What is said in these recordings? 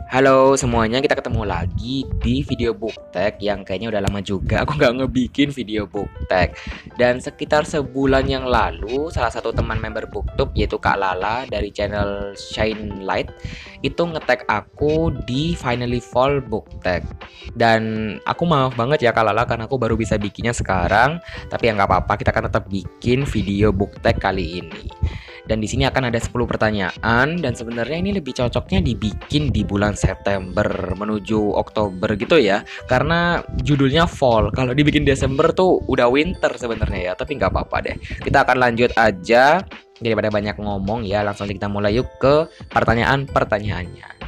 Halo semuanya, kita ketemu lagi di video booktek yang kayaknya udah lama juga aku nggak ngebikin video booktek. Dan sekitar sebulan yang lalu, salah satu teman member booktube yaitu Kak Lala dari channel Shine Light itu nge-tag aku di Finally Fall booktek. Dan aku maaf banget ya Kak Lala karena aku baru bisa bikinnya sekarang, tapi ya nggak apa-apa, kita akan tetap bikin video booktek kali ini. Dan di sini akan ada 10 pertanyaan, dan sebenarnya ini lebih cocoknya dibikin di bulan September menuju Oktober gitu ya. Karena judulnya fall. Kalau dibikin Desember tuh udah winter sebenarnya ya, tapi nggak apa-apa deh. Kita akan lanjut aja daripada banyak ngomong ya. Langsung kita mulai yuk ke pertanyaan-pertanyaannya.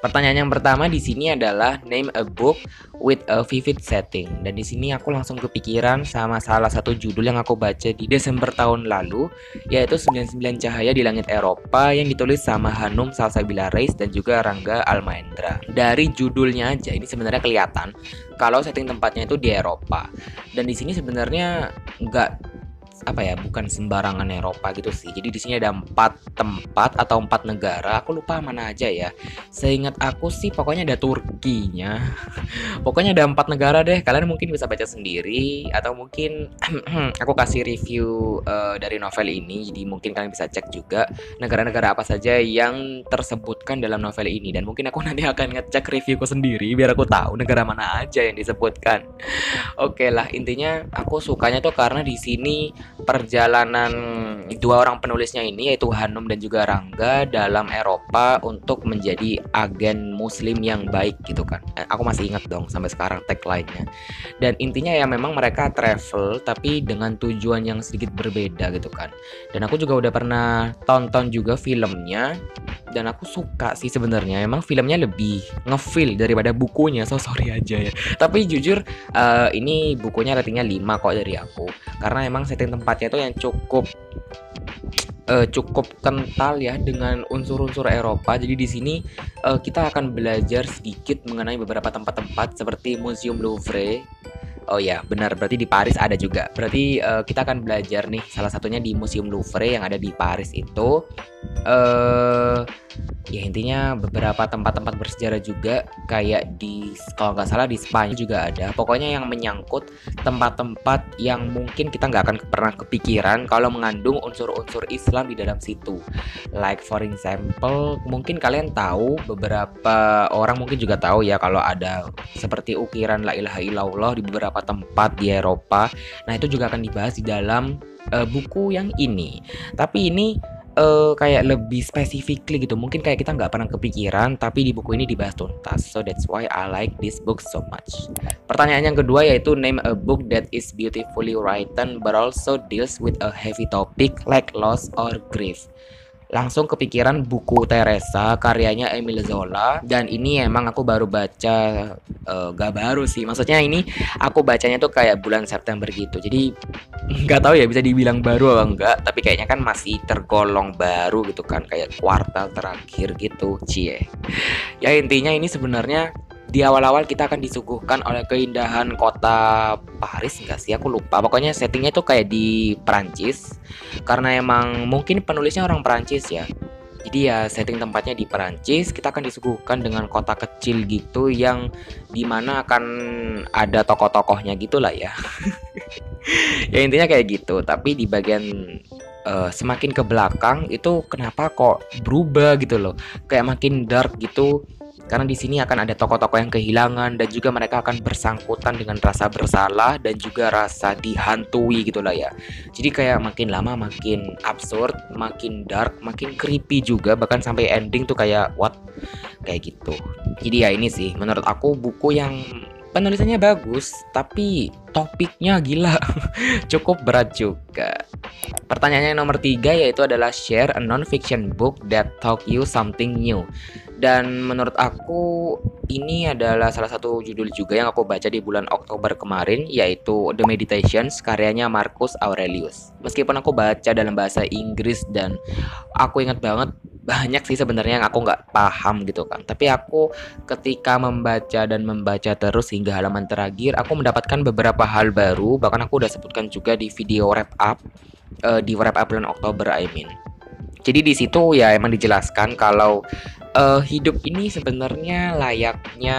Pertanyaan yang pertama di sini adalah name a book with a vivid setting. Dan di sini aku langsung kepikiran sama salah satu judul yang aku baca di Desember tahun lalu, yaitu 99 Cahaya di Langit Eropa yang ditulis sama Hanum Salsabila Reis dan juga Rangga Almahendra. Dari judulnya aja ini sebenarnya kelihatan kalau setting tempatnya itu di Eropa. Dan di sini sebenarnya bukan sembarangan Eropa gitu sih. Jadi di sini ada 4 tempat atau 4 negara. Aku lupa mana aja ya. Seingat aku sih pokoknya ada Turkinya. Pokoknya ada 4 negara deh. Kalian mungkin bisa baca sendiri atau mungkin aku kasih review dari novel ini. Jadi mungkin kalian bisa cek juga negara-negara apa saja yang tersebutkan dalam novel ini. Dan mungkin aku nanti akan ngecek reviewku sendiri biar aku tahu negara mana aja yang disebutkan. Oke lah, intinya aku sukanya tuh karena di sini perjalanan dua orang penulisnya ini yaitu Hanum dan juga Rangga dalam Eropa untuk menjadi agen muslim yang baik gitu kan. Aku masih ingat dong sampai sekarang tagline-nya. Dan intinya ya memang mereka travel tapi dengan tujuan yang sedikit berbeda gitu kan. Dan aku juga udah pernah tonton juga filmnya dan aku suka sih sebenarnya. Emang filmnya lebih ngefeel daripada bukunya. So sorry aja ya. Tapi jujur ini bukunya ratingnya 5 kok dari aku. Karena emang setting tempatnya itu yang cukup kental ya dengan unsur-unsur Eropa. Jadi di sini kita akan belajar sedikit mengenai beberapa tempat-tempat seperti Museum Louvre. Oh ya, benar, berarti di Paris ada juga. Berarti kita akan belajar nih salah satunya di Museum Louvre yang ada di Paris itu. Ya intinya beberapa tempat-tempat bersejarah juga, kayak kalau nggak salah di Spanyol juga ada. Pokoknya yang menyangkut tempat-tempat yang mungkin kita nggak akan pernah kepikiran kalau mengandung unsur-unsur Islam di dalam situ. Like for example, mungkin kalian tahu, beberapa orang mungkin juga tahu ya kalau ada seperti ukiran La ilaha illallah di beberapa tempat di Eropa. Nah itu juga akan dibahas di dalam buku yang ini. Tapi ini kayak lebih specifically gitu, mungkin kayak kita nggak pernah kepikiran, tapi di buku ini dibahas tuntas. So that's why I like this book so much. Pertanyaan yang kedua yaitu name a book that is beautifully written but also deals with a heavy topic like loss or grief. Langsung kepikiran buku Teresa karyanya Emile Zola. Dan ini emang aku baru baca, gak baru sih, maksudnya ini aku bacanya tuh kayak bulan September gitu. Jadi nggak tahu ya bisa dibilang baru atau enggak, tapi kayaknya kan masih tergolong baru gitu kan, kayak kuartal terakhir gitu. Cie. Ya intinya ini sebenarnya di awal-awal kita akan disuguhkan oleh keindahan kota Paris, enggak sih, aku lupa. Pokoknya settingnya tuh kayak di Perancis, karena emang mungkin penulisnya orang Perancis ya. Jadi ya setting tempatnya di Perancis. Kita akan disuguhkan dengan kota kecil gitu yang dimana akan ada tokoh-tokohnya gitulah ya. Ya intinya kayak gitu. Tapi di bagian semakin ke belakang itu kenapa kok berubah gitu loh, kayak makin dark gitu. Karena di sini akan ada tokoh-tokoh yang kehilangan dan juga mereka akan bersangkutan dengan rasa bersalah dan juga rasa dihantui gitulah ya. Jadi kayak makin lama makin absurd, makin dark, makin creepy juga, bahkan sampai ending tuh kayak what, kayak gitu. Jadi ya ini sih menurut aku buku yang penulisannya bagus, tapi topiknya gila. Cukup berat juga. Pertanyaannya nomor 3 yaitu adalah share a non-fiction book that taught you something new. Dan menurut aku ini adalah salah satu judul juga yang aku baca di bulan Oktober kemarin, yaitu The Meditations karyanya Marcus Aurelius. Meskipun aku baca dalam bahasa Inggris dan aku ingat banget banyak sih sebenarnya yang aku nggak paham gitu kan. Tapi aku ketika membaca dan membaca terus hingga halaman terakhir, aku mendapatkan beberapa hal baru. Bahkan aku udah sebutkan juga di video wrap up di wrap up bulan Oktober, I mean. Jadi di situ ya emang dijelaskan kalau hidup ini sebenarnya layaknya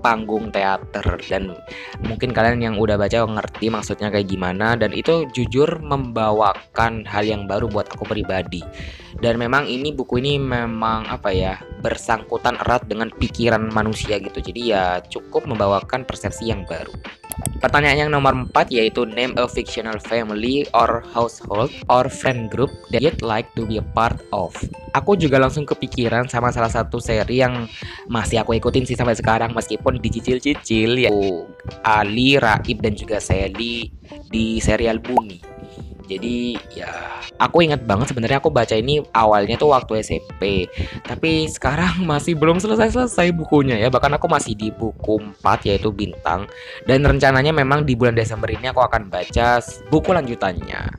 panggung teater, dan mungkin kalian yang udah baca ngerti maksudnya kayak gimana, dan itu jujur membawakan hal yang baru buat aku pribadi. Dan memang ini buku ini memang apa ya, bersangkutan erat dengan pikiran manusia gitu. Jadi ya cukup membawakan persepsi yang baru. Pertanyaan yang nomor 4 yaitu name a fictional family or household or friend group that you'd like to be a part of. Aku juga langsung kepikiran sama salah satu seri yang masih aku ikutin sih sampai sekarang meskipun dicicil-cicil, yaitu Ali, Raib dan juga Sally di serial Bumi. Jadi ya aku ingat banget sebenarnya aku baca ini awalnya tuh waktu SMP, tapi sekarang masih belum selesai-selesai bukunya ya. Bahkan aku masih di buku 4 yaitu Bintang, dan rencananya memang di bulan Desember ini aku akan baca buku lanjutannya.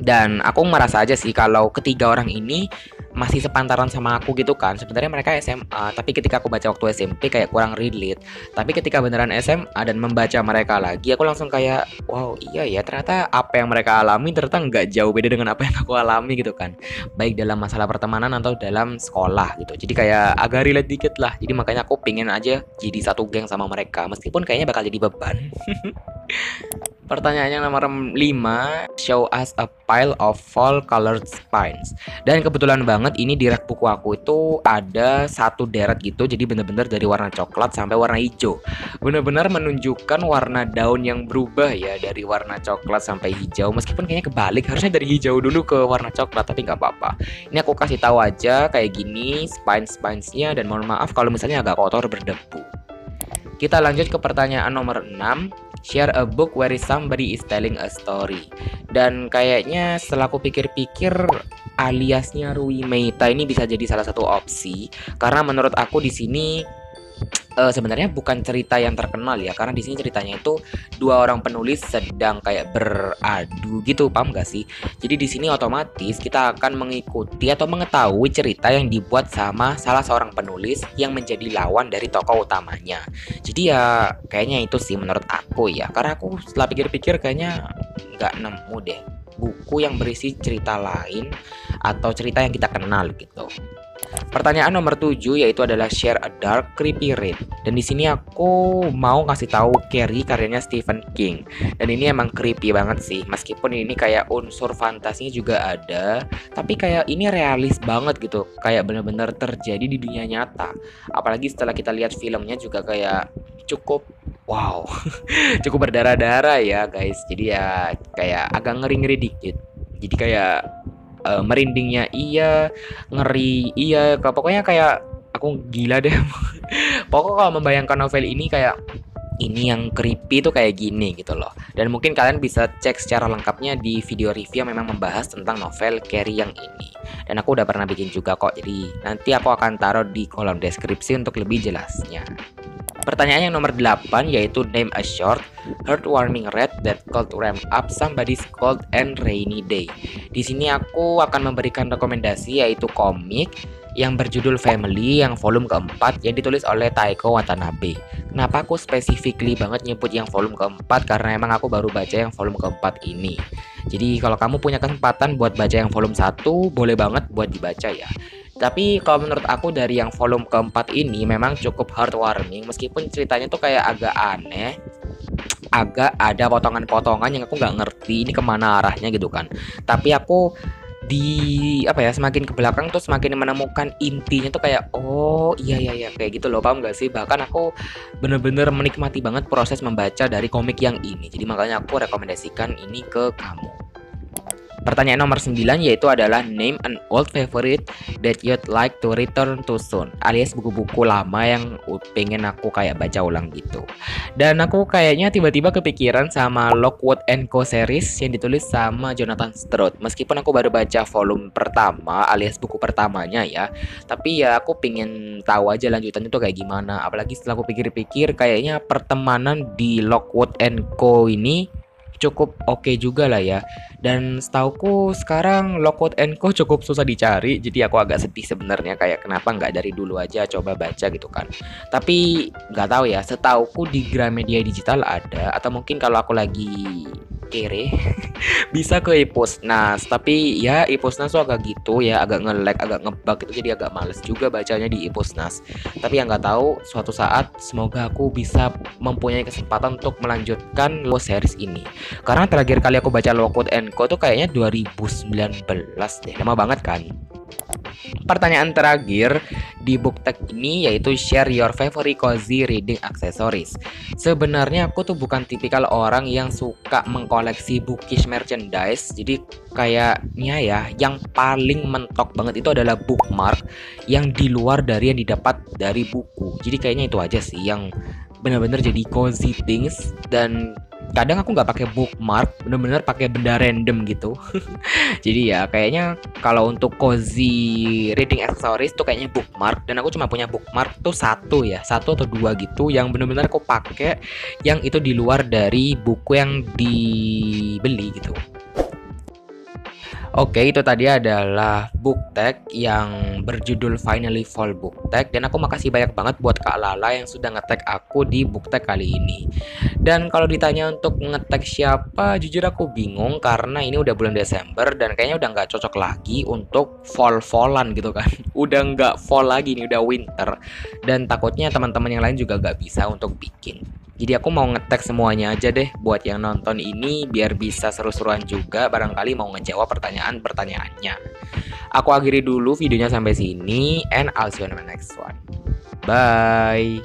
Dan aku merasa aja sih kalau ketiga orang ini masih sepantaran sama aku gitu kan. Sebenarnya mereka SMA, tapi ketika aku baca waktu SMP kayak kurang relate. Tapi ketika beneran SMA dan membaca mereka lagi, aku langsung kayak wow, iya ya, ternyata apa yang mereka alami ternyata nggak jauh beda dengan apa yang aku alami gitu kan. Baik dalam masalah pertemanan atau dalam sekolah gitu. Jadi kayak agak relate dikit lah. Jadi makanya aku pengen aja jadi satu geng sama mereka, meskipun kayaknya bakal jadi beban. Pertanyaannya nomor 5, show us a pile of fall colored spines. Dan kebetulan banget ini di rak buku aku itu ada satu deret gitu, jadi bener-bener dari warna coklat sampai warna hijau. Bener-bener menunjukkan warna daun yang berubah ya, dari warna coklat sampai hijau. Meskipun kayaknya kebalik, harusnya dari hijau dulu ke warna coklat, tapi nggak apa-apa. Ini aku kasih tahu aja kayak gini spines-nya, dan mohon maaf kalau misalnya agak kotor berdebu. Kita lanjut ke pertanyaan nomor 6. Share a book where somebody is telling a story. Dan kayaknya setelah aku pikir-pikir, aliasnya Rui Meita ini bisa jadi salah satu opsi, karena menurut aku di sini sebenarnya bukan cerita yang terkenal ya, karena di sini ceritanya itu dua orang penulis sedang kayak beradu gitu, paham gak sih? Jadi di sini otomatis kita akan mengikuti atau mengetahui cerita yang dibuat sama salah seorang penulis yang menjadi lawan dari tokoh utamanya. Jadi ya kayaknya itu sih menurut aku ya, karena aku setelah pikir-pikir kayaknya nggak nemu deh buku yang berisi cerita lain atau cerita yang kita kenal gitu. Pertanyaan nomor 7 yaitu adalah share a dark creepy read. Dan di sini aku mau ngasih tahu Carrie karyanya Stephen King. Dan ini emang creepy banget sih. Meskipun ini kayak unsur fantasinya juga ada, tapi kayak ini realis banget gitu. Kayak bener-bener terjadi di dunia nyata. Apalagi setelah kita lihat filmnya juga kayak cukup wow. Cukup berdarah-darah ya guys. Jadi ya kayak agak ngeri-ngeri dikit. Jadi kayak merindingnya iya, ngeri iya, pokoknya kayak aku gila deh. Pokoknya kalau membayangkan novel ini kayak ini yang creepy tuh kayak gini gitu loh. Dan mungkin kalian bisa cek secara lengkapnya di video review yang memang membahas tentang novel Carrie yang ini. Dan aku udah pernah bikin juga kok, jadi nanti aku akan taruh di kolom deskripsi untuk lebih jelasnya. Pertanyaan yang nomor 8 yaitu name a short heartwarming read that could ramp up somebody's cold and rainy day. Di sini aku akan memberikan rekomendasi yaitu komik yang berjudul Family yang volume keempat yang ditulis oleh Taiko Watanabe. Kenapa aku specifically banget nyebut yang volume keempat? Karena emang aku baru baca yang volume keempat ini. Jadi kalau kamu punya kesempatan buat baca yang volume 1, boleh banget buat dibaca ya. Tapi kalau menurut aku dari yang volume keempat ini memang cukup heartwarming, meskipun ceritanya tuh kayak agak aneh, agak ada potongan-potongan yang aku nggak ngerti ini kemana arahnya gitu kan. Tapi aku di apa ya, semakin ke belakang tuh semakin menemukan intinya tuh kayak oh iya kayak gitu loh, paham gak sih? Bahkan aku bener-bener menikmati banget proses membaca dari komik yang ini. Jadi makanya aku rekomendasikan ini ke kamu. Pertanyaan nomor 9 yaitu adalah name an old favorite that you'd like to return to soon, alias buku-buku lama yang pengen aku kayak baca ulang gitu. Dan aku kayaknya tiba-tiba kepikiran sama Lockwood & Co series yang ditulis sama Jonathan Stroud. Meskipun aku baru baca volume pertama alias buku pertamanya ya, tapi ya aku pengen tahu aja lanjutannya tuh kayak gimana. Apalagi setelah aku pikir-pikir kayaknya pertemanan di Lockwood & Co ini cukup oke juga lah ya. Dan setauku sekarang Lockwood & Co cukup susah dicari, jadi aku agak sedih sebenarnya, kayak kenapa nggak dari dulu aja coba baca gitu kan. Tapi nggak tahu ya, setauku di Gramedia Digital ada, atau mungkin kalau aku lagi kere bisa ke Ipusnas, tapi ya Ipusnas tuh agak gitu ya, agak nge-lag, agak ngebug itu, jadi agak males juga bacanya di Ipusnas. Tapi yang nggak tahu suatu saat semoga aku bisa mempunyai kesempatan untuk melanjutkan Law series ini. Karena terakhir kali aku baca Law Code and Co tuh kayaknya 2019 deh, lama banget kan. Pertanyaan terakhir di book tag ini yaitu share your favorite cozy reading accessories. Sebenarnya aku tuh bukan tipikal orang yang suka mengkoleksi bookish merchandise. Jadi kayaknya ya yang paling mentok banget itu adalah bookmark yang di luar dari yang didapat dari buku. Jadi kayaknya itu aja sih yang benar-benar jadi cozy things. Dan kadang aku nggak pakai bookmark, bener-bener pakai benda random gitu. Jadi ya kayaknya kalau untuk cozy reading accessories tuh kayaknya bookmark, dan aku cuma punya bookmark tuh satu atau dua gitu yang bener-bener aku pakai, yang itu di luar dari buku yang dibeli gitu. Oke, itu tadi adalah book tag yang berjudul Finally Fall Book Tag, dan aku makasih banyak banget buat Kak Lala yang sudah nge-tag aku di book tag kali ini. Dan kalau ditanya untuk nge-tag siapa, jujur aku bingung karena ini udah bulan Desember dan kayaknya udah nggak cocok lagi untuk fall-fallan gitu kan. Udah nggak fall lagi nih, udah winter, dan takutnya teman-teman yang lain juga nggak bisa untuk bikin. Jadi aku mau nge-tag semuanya aja deh buat yang nonton ini biar bisa seru-seruan juga, barangkali mau ngejawab pertanyaan-pertanyaannya. Aku akhiri dulu videonya sampai sini, and I'll see you on the next one. Bye.